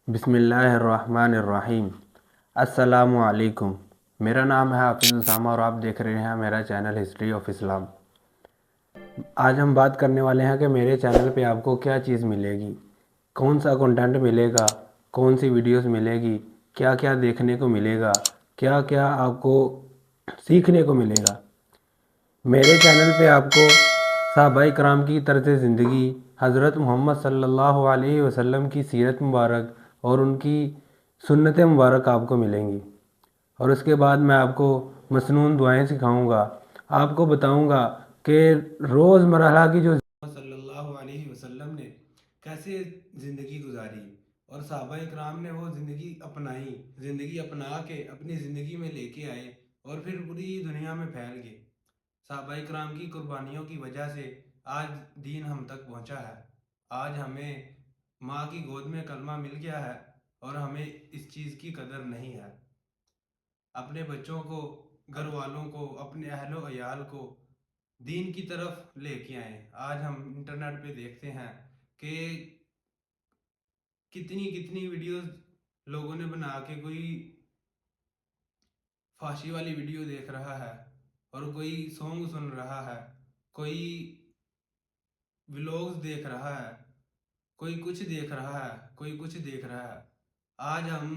بسم اللہ الرحمن الرحیم۔ السلام علیکم۔ میرا نام ہے حافظ اسامہ اور آپ دیکھ رہے ہیں میرا چینل ہسٹری آف اسلام۔ آج ہم بات کرنے والے ہیں کہ میرے چینل پہ آپ کو کیا چیز ملے گی، کون سا کنٹینٹ ملے گا، کون سی ویڈیوز ملے گی، کیا کیا دیکھنے کو ملے گا، کیا کیا آپ کو سیکھنے کو ملے گا۔ میرے چینل پہ آپ کو صحابہ کرام کی طرز زندگی، حضرت محمد صلی اللہ علیہ وسلم کی سیرت مبارک اور ان کی سنت مبارک آپ کو ملیں گی، اور اس کے بعد میں آپ کو مسنون دعائیں سکھاؤں گا، آپ کو بتاؤں گا کہ روز مرحلہ کی جو صلی اللہ علیہ وسلم نے کیسے زندگی گزاری اور صحابہ کرام نے وہ زندگی اپنائی، زندگی اپنا کے اپنی زندگی میں لے کے آئے اور پھر پوری دنیا میں پھیل گئے۔ صحابہ کرام کی قربانیوں کی وجہ سے آج دین ہم تک پہنچا ہے۔ آج ہمیں ماں کی گود میں کلمہ مل گیا ہے اور ہمیں اس چیز کی قدر نہیں ہے۔ اپنے بچوں کو، گھر والوں کو، اپنے اہل و عیال کو دین کی طرف لے کے آئیں۔ آج ہم انٹرنیٹ پہ دیکھتے ہیں کہ کتنی کتنی ویڈیوز لوگوں نے بنا کے کوئی فحاشی والی ویڈیو دیکھ رہا ہے اور کوئی سونگ سن رہا ہے، کوئی ولاگز دیکھ رہا ہے، کوئی کچھ دیکھ رہا ہے، کوئی کچھ دیکھ رہا ہے۔ آج ہم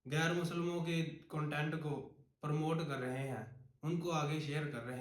غیر مسلموں کے کنٹینٹ کو پروموٹ کر رہے ہیں، ان کو آگے شیئر کر رہے ہیں۔